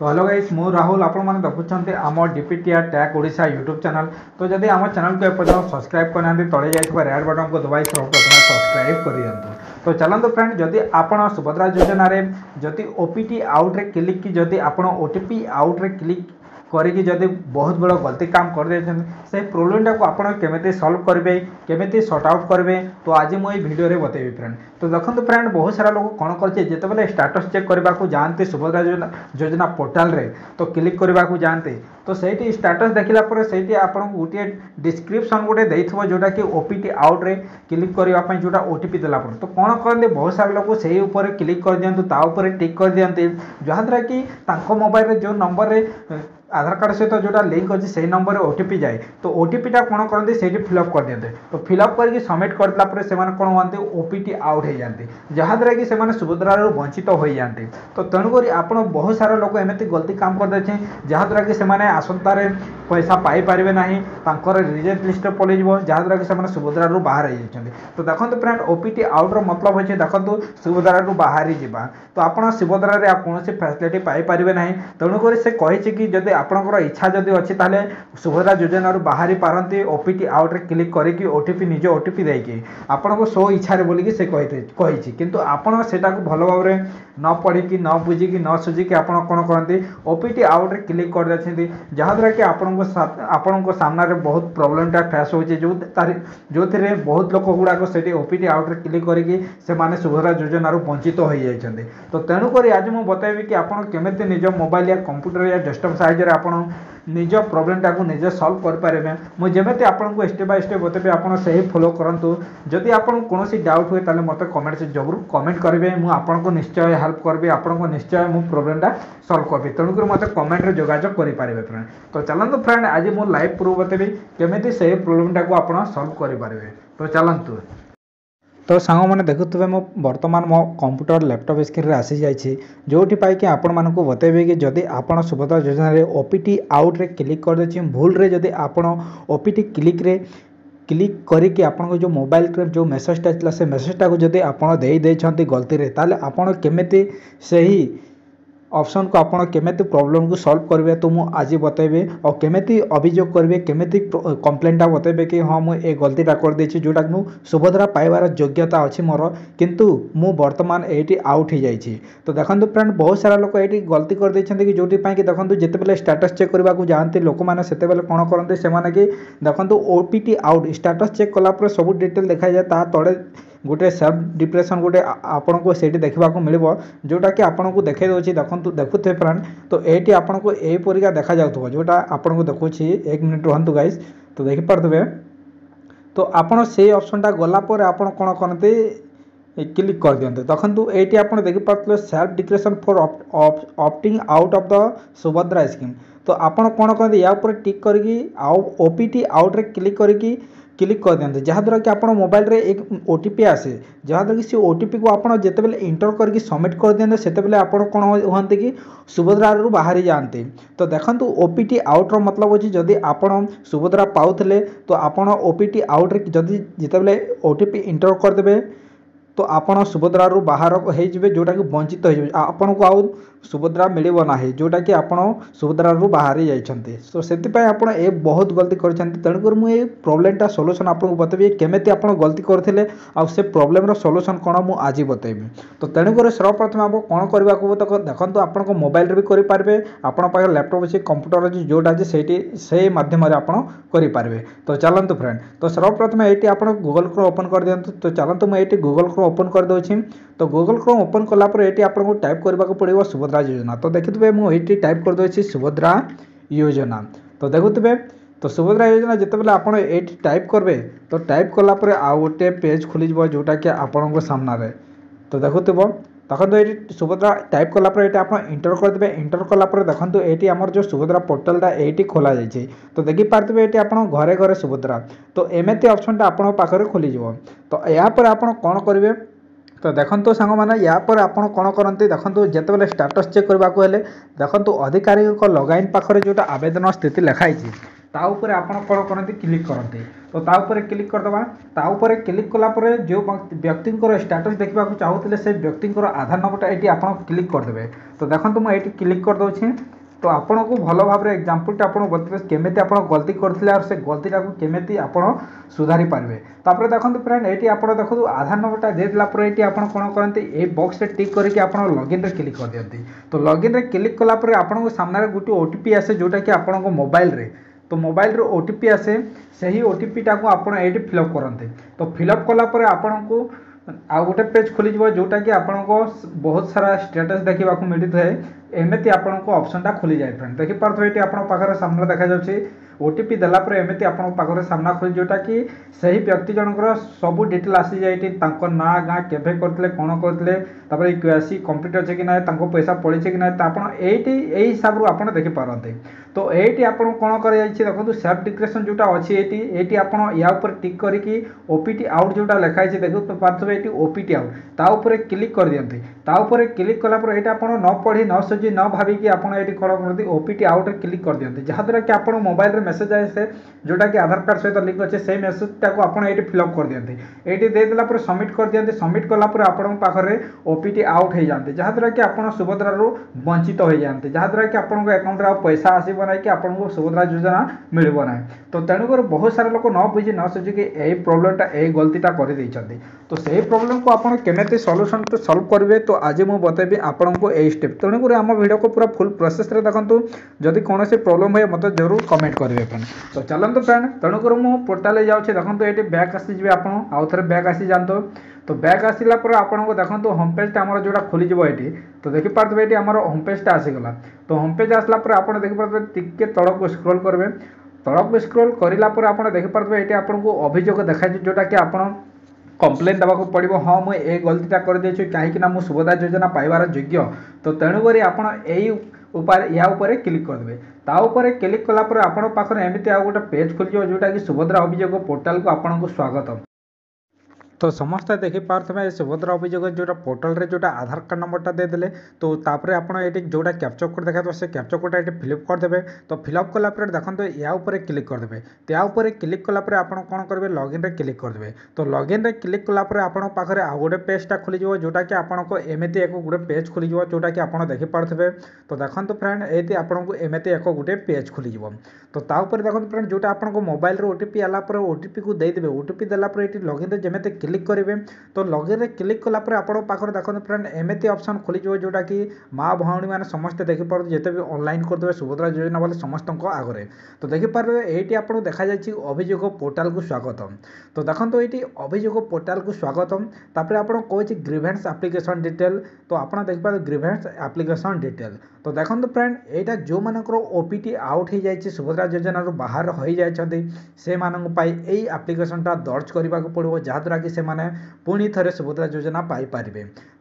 तो hello guys मु राहुल आपण मैंने देखुं आम DPTR tag Odisha YouTube channel. तो जदि आम चैनल को एपर्तन सब्सक्राइब करना तले जाइए रेड बटन को दबाई सर्वप्रथम सब्सक्राइब कर दिंतु। तो चलते फ्रेंड जदि आपण सुभद्रा योजना रे जदि ओपीटी आउट रे क्लिक की जदि आपण ओटीपी आउट रे क्लिक करी जदि बहुत बड़ गलती काम कर दे से प्रोब्लेमटा को आपड़ केमी सल्व करेंगे केमी सॉर्ट आउट करेंगे। तो आज मुझे भिडियो रे बतेबी फ्रेंड। तो देखो फ्रेंड बहुत सारा लोग कौन करते जितेबाला स्टाटस चेक करने को जाते सुभद्रा योजना पोर्टाल रे तो क्लिक करने को जाते तो सही स्टाटस देखला से आपको गोटे डिस्क्रिप्शन गोटे देथिबो जोटा कि ओपीटी आउट रे क्लिक करने जोटा ओटीपी देला तो कौन करते बहुत सारा लोग से ऊपर क्लिक कर दिंतु ताऊपर टिक कर दिखते जहाँद्वारा कि मोबाइल जो नंबर रे आधार कार्ड सहित जोटा लिंक अच्छे से नंबर में ओटीपी जाए तो ओटीपीटा कौन करते से फिलअप कर दिखते तो फिलअप करके सबमिट करला से कौन होती ओपीटी आउट हो जाती जहाँद्वारा कि से सुभद्रार वंचित हो जाती। तो तेणुक आप बहुत सारा लोग एमती गलती काम करदे जहाँद्वारा कि से आसंतार पैसा पाइपर ना रिजेक्ट लिस्ट पड़े जहाँद्वारा कि से सुभद्रार बाहर हो। तो देखो फ्रेंड ओपीटी आउटर मतलब अच्छे देखो सुभद्रार बाहरी जावा तो आप सुभद्रार कौन फैसिलिटी पाइपर ना तेणुक से कही कि जब आपंकर इच्छा जदि अच्छी ताले सुभद्रा योजना बाहरी पारती ओपीटी आउट रे क्लिक करके ओटीपी निज ओटीपी देकी आपको सो इच्छा बोलिकी से कही किंतु आपड़ से भल भाव में न पढ़ी न बुझिकी न सुझिकी आप कौन करते ओपीटी आउट रे क्लिक कर देते जहाँद्वारा कि आपको सामने बहुत प्रोब्लेमटा फेस हो जो थे बहुत लोक गुड़ाक से ओपीटी आउट रे क्लिक करके सुभद्रा योजना वंचित हो जाती। तो तेणुक आज मुझे बताइबी कि आप केमी निज मोबाइल या कंप्यूटर या डेस्कटॉप साइज रे आपण निज प्रोब्लेमटा को निजे सल्व करेंगे मुझे आपको स्टेप बाय स्टेप बतेबी आप सही फॉलो करूँ। जदि आपको कौन डाउट हुए ताले मत कमेंट से जरूर कमेंट करेंगे मुझे निश्चय हेल्प करी आपको निश्चय मु प्रोब्लेमटा सल्व करी तेणुक मत कमेंट रे जोगाजोग करेंगे फ्रेंड। तो चलते फ्रेंड आज मुझे लाइव प्रूफ बतेबी केमी सही प्रोब्लेमटा को आप सल्व करेंगे। तो चलतु तो सांग मैंने देखुए मो बर्तमान मो कंप्यूटर लैपटॉप स्क्रीन रे आसी जाइए जो कि आपण मानक बतेबे कि जदि आपण सुभद्रा योजना रे ओपीटी आउट रे क्लिक कर दे भूल रे जदि आपण ओपीटी क्लिक करके आपन जो मोबाइल रे जो मेसेजटा चला से मेसेजटा को जदि आपण दे देछंती गलती रे ताले आपण केमिति सही ऑप्शन को आपड़ केमी प्रोब्लेम को सॉल्व करेंगे तो मुझे आज बतेबे और केमी अभियोग करेंगे केमी कंप्लेनटा बतेबे कि हाँ मुझे गलतीटा कर देछि जोटा कि सुभद्रा पाइबार योग्यता अच्छी मोर किंतु मु वर्तमान ये आउट हो जाइए। तो देखो फ्रेंड बहुत सारा लोग ये गलती कर देछंती कि जोटी कि देखो जितेबाला स्टाटस चेक करने को जाते लोक मैंने से कौन करते से कि देखो ओपीटी आउट स्टाटस चेक कलापर सब डिटेल देखा जाए ता तले गोटे सेल्फ डिप्रेशन गोटे आपन को से देखा मिल जोटा कि आपन को देखे दूसरी देखुए फ्रेंड। तो ये आपन को यहीपरिका देखा जाऊँ जोटा आपन को देखुची 1 मिनिट रुहतु गाइस तो देखिपे तो आपड़ से ऑप्शनटा गलापर आप कौन करते क्लिक कर दिंते देखो ये आप देखिपे self declaration for opting out of the Subhadra scheme. तो आपड़ कौन करते या टिक करके ओपीटी आउट रे क्लिक कर दिंते जहाँद्वारा कि आप मोबाइल रे एक ओटीपी आसे जहाँद्वारा कि सी ओटीपी को आप जितेबाला इंटर करके सबमिट कर दिंते से आप कौन होती कि सुभद्रा बाहरी जाते। तो देखो ओपीटी आउट मतलब अच्छी जदि आप सुभद्रा पाऊले तो आप ओपीटी आउट रे जदि जितेबाला ओटीपी इंटर करदे तो आपड़ सुभद्रा बाहर हो जोटा कि वंचित हो आपन को आउ सुभद्रा मिलना ना जोटा कि आप सुभद्रा बाहरी जाइए। तो से आप बहुत गलती कर तेणुकर मुझे प्रोब्लेमटा सॉल्यूशन आपको बतेबी केमी आप गलती करते से प्रोब्लेम सॉल्यूशन कौन मुझे आज बतेबी। तो तेणुकर सर्वप्रथम आप कौन करने को देखो आप मोबाइल भी करेंगे आप लैपटॉप अच्छे कंप्यूटर अच्छे जोटा अच्छे से माध्यम करेंगे। तो चलतु फ्रेंड तो सर्वप्रथम ये आप गूगल क्रोम ओपन कर दिखाँ। तो चलतु मुझे गूगल क्रोम ओपन कर दूसरी। तो गूगल क्रोम ओपन कलापर ये आपको टाइप करने को पड़ो सुभद्रा योजना। तो देखिए मुझे टाइप कर दूसरी सुभद्रा योजना। तो देखुए तो सुभद्रा योजना जितेबाला आप टाइप करेंगे तो टाइप कलापर आउ गोटे पेज खोल जोटा कि आपण सामने। तो देखुव देखो ये सुभद्रा टाइप कलापर ये आप इंटर करदे इंटर कलापर देखो ये आम जो सुभद्रा पोर्टालटा ये खोल जाइए। तो देखिपारे ये आप घरे घरे सुभद्रा तो एमती ऑप्शनटा आपन पाखे खोल। तो यापर आप कौन करेंगे तो देखो सांग मैंने यापर आप कौन करते देखो जितेबाला स्टाटस चेक करने को देखो अधिकारी लॉगिन पाखे जोटा आवेदन स्थिति लिखाई ता ऊपर आपण कौन करते क्लिक करते। तो ता ऊपर क्लिक करदे ता ऊपर क्लिक कलापर जो व्यक्ति स्टेटस देखा चाहूले से व्यक्ति आधार नंबरटा ये आप क्लिक करदे। तो देखो मुझे क्लिक करदे। तो आपन को भल भाव में एग्जाम्पलटा आप बता केमी आप गलती करते और से गलतीटा को केमी आप सुधारी पारे। तापर देखो फ्रेंड ये आप देखो आधार नंबरटा देदेला ये आप कौन करते ये बॉक्स टिक करके आप लॉगिन रे क्लिक कर दियंती। तो लॉगिन रे क्लिक कलापर आपन सामने गोटे ओटीपी आसे जोटा कि आपन मोबाइल रे। तो मोबाइल रो ओटीपी आसे सही ओटीपीटा को आप ये फिलअप करते। तो फिलअप कलापर आपन को आउ गोटे पेज खोल जोटा कि आपन को बहुत सारा स्टेटस देखा मिलता है। एमती आपन को ऑप्शनटा खोली जाए फ्रेंड देखिपे ये आप पाखे सामने देखा जाए ओटीपी देलापर एमती आप पाखे सामना खोली जोटा कि सही व्यक्ति जनकर सब डिटेल आसी जाए ना गाँ केवे करते कौन करते केसी कंप्लीट अच्छे कि ना पैसा पड़े कि ना यही हिसाब से आप देखिपारते। तो ये आप कौन कर देखो सेल्फ डिक्लेरेशन जोटा अच्छी ये आप या टिक करके ओपीटी आउट जोटा लिखाई देखो पार्थे ये ओपीटी आउट ताऊपर क्लिक कर दियंती। ताऊपर क्लिक कलापर ये आप न पढ़ी न सोची न भाविकी आप ये कौन करते ओपीटी आउट क्लिक कर दियंती जहाँद्वारा कि आप मोबाइल रे मेसेज आसे जोटा कि आधार कार्ड सहित लिंक अच्छे से मेसेजटा को आप ये फिलअप कर दियंती। ये देदेला सबमिट कर दियंती। सबमिट कलापर आपन पाखे ओपीटी आउट हो जाते जहाँद्वारा कि आप सुभद्रा वंचित हो जाते जहाँद्वारा कि आपको अकाउंट रे पैसा आसब ना कि आपको सुभद्रा योजना मिलना ना। तो तेणुकर बहुत सारा लोग न बुझी न सोचिकी यही प्रोब्लेमटा यही गलतीटा कर देइछन्ती। तो सही प्रोब्लेम को आपन केमेती सॉल्यूशन तो सॉल्व करेंगे तो आज मुझे बतेबी आपन को यही स्टेप। तेणुकर आम वीडियो को पूरा फुल प्रोसेस रे देखंतु जदि कौन से प्रोब्लेम हुए मत जरूर कमेंट करेंगे फ्रेंड। तो चलते फ्रेंड तेणुकर मु पोर्टाल जाऊँगी देखो ये बैक आसीजे आप आउ थे बैक आसी जातु। तो बैक आसला आपको देखो होम पेजटा आम जोटा खोलीज ये तो देखिपे ये आम होम पेजटा आसीगला। तो होम पेज आसला आप देखिपे टिके तलक स्क्रोल करेंगे। तलक स्क्रोल करापर आप देखिपे ये आपको अभियोग देखा जोटा कि आप कंप्लेन देवाक पड़ो हाँ मुझे ये गलतीटा कर देछि कहीं मुझे सुभद्रा योजना पाइबार योग्य। तो तेणुक आप या क्लिक करदे। ताऊपर क्लिक कलापर आपण पाखरे एमती आ गोटे पेज खोल जोटा कि सुभद्रा अभियोग पोर्टाल को आपको स्वागत। तो समस्त देखिपे सुभद्रा अभियोग जोटा पोर्टाल रे जोटा आधार कार्ड नंबरटा देदेले। तो तापर आप जोटा कैप्चर कोड देखा से कैप्चर कोडा ये फिलअप करदे। तो फिलअप कलापर देखो या क्लिक करदे। तो या क्लिक कलापर आप कौन करेंगे लॉगिन रे क्लिक करदे। तो लॉगिन रे क्लिक कलापर आपण पाखे आ गोटे पेजटा खोल जोटा कि आपको एमती एक गोटे पेज खोल जोटा कि आप देखिपे। तो देखो फ्रेंड ये आपको एमती एक गोटे पेज खोल। तो ताऊपर देखो फ्रेंड जोटा आपको मोबाइल रे ओटीपी आलापर ओटीपी को देदेवे। ओटीपी देलापर ये लॉगिन रे जमेते क्लिक करेंगे। तो लॉगिन रे क्लिक कलापर आपण पाखे देखो फ्रेंड एमती ऑप्शन खोल जोटा कि माँ भौणी मैंने समस्ते देखिपार जिते भी ऑनलाइन करदे सुभद्रा योजना वाले समस्त आगे। तो देखिपारे ये आपको देखा जाए अभियोग पोर्टाल को स्वागत। तो देखो ये अभियोग पोर्टाल को स्वागत। तापर आपको कहे ग्रीवेंस एप्लिकेशन डिटेल। तो आप देखिए ग्रीवेंस एप्लिकेशन डिटेल। तो देखो फ्रेंड यहाँ जो मानकर ओपीटी आउट हो जाए सुभद्रा योजना बाहर हो जाती से यही एप्लिकेशनटा दर्ज करने को पड़ो जहाँद्वारा कि से पुणी थे सुभद्रा योजना पाइपर।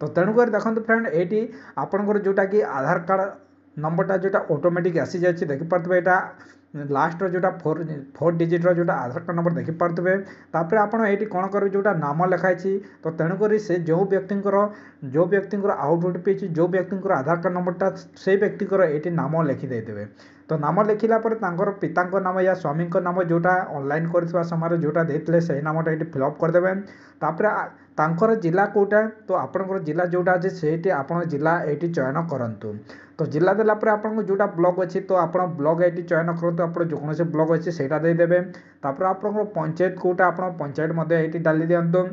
तो तेणुक देखो फ्रेंड ये आपंकर जोटा कि आधार कार्ड नंबरटा जोटा ऑटोमेटिक आसी जाए देखिपे यहाँ लास्ट जोटा फोर डिजिट जोटा आधार कार्ड नंबर देखिपे। तापर आपड़ ये कौन करेंगे जोटा नाम लिखाई। तो तेणुक से जो व्यक्ति आउट ओटीपी जो व्यक्ति आधार कार्ड नंबरटा से व्यक्ति ये नाम लिखिदेवे। तो नाम लिखला पिता नाम या स्वामी नाम जोटा ऑनलाइन कर समय जोटा देते से नामटा ये फिलअप करदे। तापर जिला कोटा तो आपंकर जिला जोटा अच्छे से आप जिला ये चयन करूँ। तो जिला देलापर आपको जोटा ब्लॉक अच्छी तो आप ब्लॉक ये चयन करूँ आप जो कौन ब्लॉक अच्छे से देदेवे। तापर आप पंचायत कोटा आप पंचायत ये डाली दिंतु।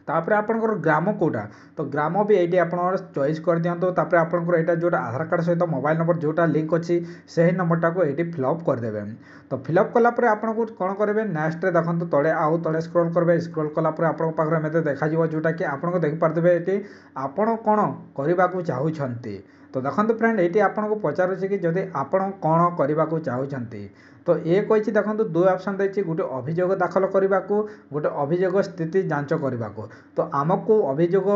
तापर आपंकर ग्राम कोटा तो ग्राम भी ये आप चॉइस कर दिंतु। तापर आपंकर यहाँ जोटा आधार कार्ड सहित मोबाइल नंबर जोटा लिंक अच्छी से नंबरटा को ये फिलअप करदे। तो फिलअप कलापर आपको कौन करेंगे नेक्स्ट देखो तले आउ तले स्क्रॉल करेंगे। स्क्रॉल कलापर आप पाखे देखा जोटा कि आपको देखिपे ये आपण कौन करने को चाहते। तो देखो फ्रेंड ये आपको पचारूँ कि जदि आपण कौन करने को चाहते। तो ये कही देखो दो ऑप्शन देती गोटे अभियोग दाखल करने को गोटे अभियोग स्थिति जांच करने को। तो आमको अभियोग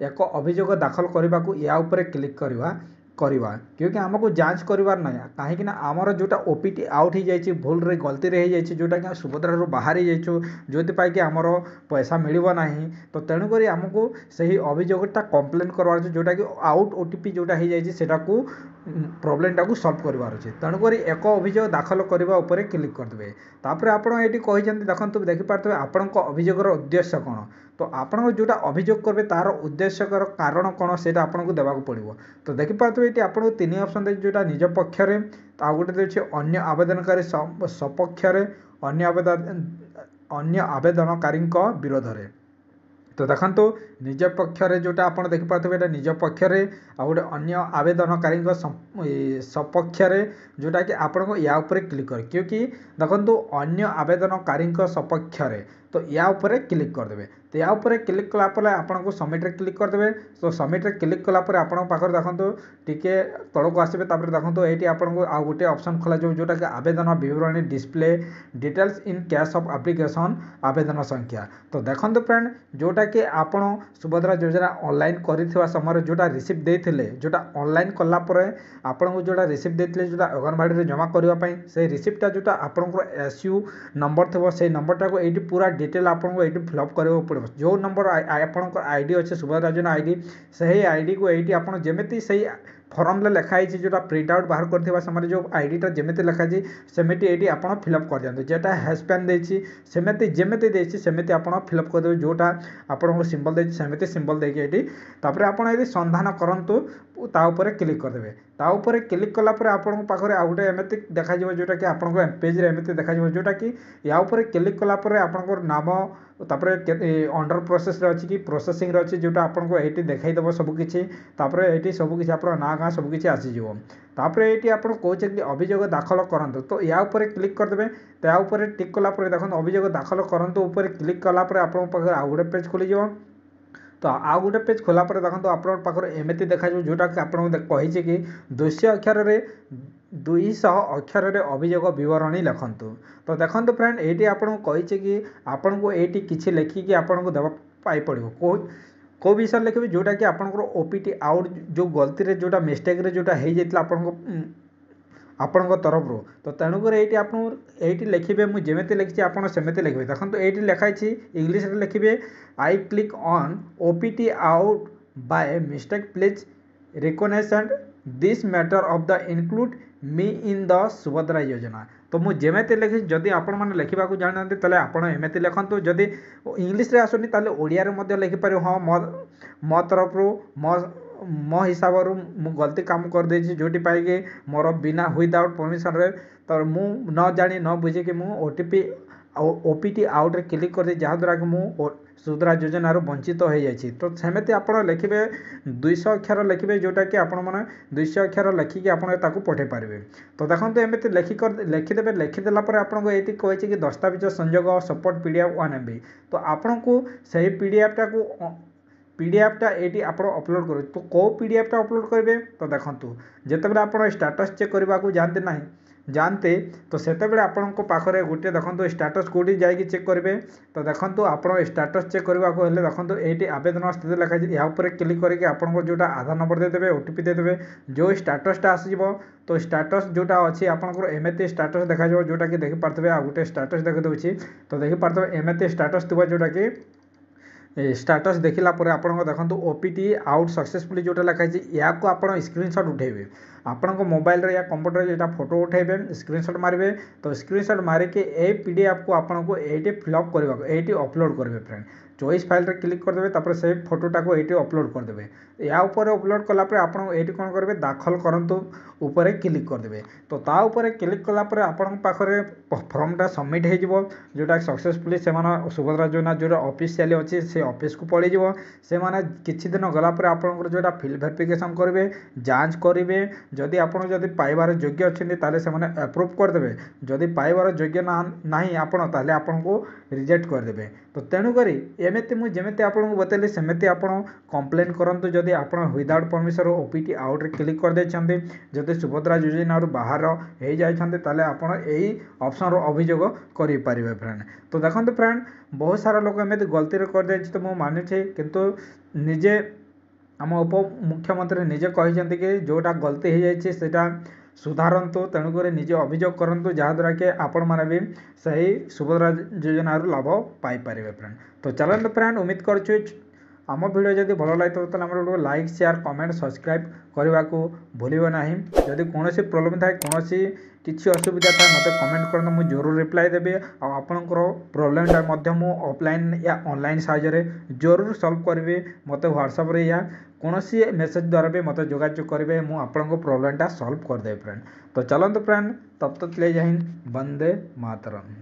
एक अभियोग दाखल करने को या ऊपर क्लिक करवा। କରିବା क्योंकि आमको जांच करवार ना कहीं आमर जोटा ओपीटी आउट हो जाए भूल रे गलती हो जाए जोटा कि सुभद्रा बाहर जाइए जो कि आमर पैसा मिलना ना तो तेणुक आमको सही अभियोगटा कम्प्लेन करवार जोटा कि आउट ओटीपी जोटा हो जाए प्रोब्लेमटा को सल्व करवार अच्छे तेणुक एक अभियोग दाखल करने उपर क्लिक करदे तापर आपड़ ये देखते देखिपारे आपण अभियोगर उद्देश्य कौन तो आपण जोटा अभियोग करेंगे तार उद्देश्यकर कारण कौन से आपको देवाक पड़ो तो देखिपारे ये आपको तीन ऑप्शन दे जोटा निज पक्षरे आ गोटे देखिए अन्य आवेदनकारी सपक्ष अन्य आवेदनकारी विरोध में तो देखो निज पक्षरे जोटा आप देखिपारे निज पक्षरे आ गोटे अन्य आवेदनकारी सपक्ष जोटा कि आपको या क्लिक कर क्योंकि देखो अन्य आवेदनकारी सपक्ष तो या ऊपर क्लिक करदे तो या ऊपर क्लिक कलापर आपको सबमिट क्लिक करदे तो सबमिट क्लिक कलापर आपण पाखे देखो टिके तलक आसबे देखो ये आपको आ गोटे ऑप्शन खोल जोटा कि आवेदन विवरणी display details in cash of application आवेदन संख्या तो देखो फ्रेंड जोटा कि आपण सुभद्रा योजना ऑनलाइन करथिबा समय जोटा रिसीप्ट देथिले जोटा ऑनलाइन कला परे आपन को जोटा रिसीप्ट देथिले जोटा अंगनवाड़ी रे जमा करबा पई से रिसीप्टटा जोटा आपनकर एसयू नंबर थबो से नंबरटा को एठी पूरा डिटेल आपको ये फिलअप करने पड़ो जो नंबर आपंकर आईडी अच्छे सुभद्रा योजना आईडी से आईडी को ये आप जमी से फॉर्म लिखाई जोटा प्रिंट आउट बाहर करथिबा समय जो आईडीटा जमी लिखाई सेमती ये आप फिलअप कर दिखाते जेटा हैशपैन देती सेमती जमी देती सेमती आप फिलअप करदे जोटा आपको सिंबल देती सेमती सिंबल देखिए तापर आप संधान करूँ ताऊपर क्लिक करदे ताऊपर क्लिक कलापर आपण पाखे आउ गए एमती देखा जोटा कि आपको पेज्रे एमती देखा जोटा कि या ऊपर क्लिक कलापर आपंकर नाम तापर अंडर प्रोसेस अच्छी कि प्रोसेसिंग अच्छी जोटा आपको ये देखईदेव सबकि ये सबकि आप ना गाँ सबकि आसीज तापर ये आप कहे कि अभियोग दाखल करूँ तो या ऊपर क्लिक करदे तो या ऊपर टिक कलापर देखो अभियोग दाखल करूँ ऊपर क्लिक कलापर आप आउ गए पेज खोलीज तो आउ गोटे पेज खोला देखो आप एमती देखा जोटा कि आपको कही कि 200 अक्षर 200 अक्षर अभियोग विवरणी लिखतु तो देखो फ्रेंड ये आपको कही कि आपन को ये किसी लेखिकी आपको देवाई पड़ो को विषय लिखे जोटा कि आपंकर ओपीटी आउट जो गलती जोटा मिस्टेक जोटा हो जाता आपको आपण तरफ तो तेणुक ये आप लिखे मुझे जमी लिखी आपड़ सेमती लिखे देखो ये लिखाई इंग्लीश लिखे I click on opt out by mistake please recognise this matter of the include me in the Subhadra Yojana तो मुझे जमी लिखी जदि आपण मैंने लिखा जाना तेल आपड़ एमती लिखु जदि इंग्लीश आसुनी ओडिया लिखिपर हाँ मो तरफ मो हिसाब मु गलती काम कर देछि जोटी पाई मोर बिना विदाउट परमिशन रे तो मु न जानी न बुझे कि मु ओपीटी आउट रे क्लिक कर दे जहाँद्वारा कि मु सुभद्रा योजनार वंचित हो जाए तो सेमती आप लिखे 200 अक्षर लिखे जोटा कि आपण मैंने 200 अक्षर लिखिकी आपड़ पठे पारे तो देखो एमती लिखिदेवे लिखिदेला आपको ये कही कि दस्तावेज संयोग सपोर्ट पीडीएफ 1 MB तो आपन को सही पीडीएफटा को पीडीएफटा ये आप अपलोड कर तो कौ पीडीएफटा अपलोड करेंगे तो देखो जितेबाला आप स्टाटस चेक करने को जानते ना जानते तो सेतेबेले आपंक पाखे गोटे देखो स्टाटस कौटी जाकि चेक करेंगे तो देखो आप स्टाटस चेक करने को हेल्ले देखो ये आवेदन स्थिति लिखाई या क्लिक करके आपंकर जोटा आधार नंबर देदेवे ओटीपी देदेवे जो स्टाटसटा आसो तो स्टाटस जोटा अच्छी आपंकर एमती स्टाटस देखा जोटा कि देखिपारे आ गोटे स्टाटस देखी तो देखिपारे एमती स्टाटस थी जोटा कि स्टाटस देखला आपको देखो ओपीटी आउट सक्सेसफुली जोटा लिखाई या आप स्क्रीनशॉट उठेबे आपण मोबाइल या कंप्यूटर जो फोटो उठेबे स्क्रीनशॉट मारे तो स्क्रीनशॉट मारिक ए पीडीएफ को आपको ये फिलअप करने ये अपलोड करेंगे फ्रेंड चॉइस फाइल रे क्लिक करदे तापर से फोटोटा को ये अपलोड करदे या ऊपर अपलोड कलापर आप कौन करेंगे दाखल करंतु ऊपर क्लिक करदे तो ता ऊपर क्लिक कलापर आपण पाखरे फॉर्मटा सबमिट हो जोटा सक्सेसफुली से सुभद्रा योजना जो ऑफिशियली अच्छी से ऑफिस को पड़े से किसी दिन गलापर आपंकर जोटा फिल वेरिफिकेशन करेंगे जांच करेंगे जदि आपड़ जदि पाइबार योग्य अच्छे से अप्रूव करदे जदि पाइबार योग्य ना आपड़ ताले आपन को रिजेक्ट करदे तो तेणुक एमती मुझे जमी आपको बतैली सेमती आप कंप्लेन करूँ जदि आप विदाउट परमिशन ओपीटी आउट रे क्लिक कर देछन्ते जदि सुभद्रा योजना बाहर हो जाते आप यही ऑप्शन अभियोग करें फ्रेंड तो देखते फ्रेंड बहुत सारा लोग एमती गलती कर दे तो मुझे मानुचे किंतु निजे आम उपमुख्यमंत्री निजे कहते कि जोटा गलती हो जाए सेटा सुधारतु तेणुक निजे अभियोग करूँ जहाद्वारा कि आपण मैंने भी सही सुभद्रा योजना लाभ पाइपर फ्रेंड। तो चलते फ्रेंड उम्मीद करुँ आम वीडियो जब भल लगे तो आम लाइक शेयर कमेंट सब्सक्राइब करने को भूल ना। जदि कौन प्रोब्लेम थाए कौन किसी असुविधा था मत कमेंट करते मुझे जरूर रिप्लाई देवी आपणकर प्रोब्लेमटा ऑफलाइन या ऑनलाइन साहाय्य जरूर सॉल्व करी मत व्हाट्सएप या कौन मेसेज द्वारा भी मत जोगाजोग करेंगे मुझे प्रोब्लेमटा सॉल्व करदे फ्रेंड। तो चलते फ्रेंड तब तक ले जय हिंद वंदे मातरम।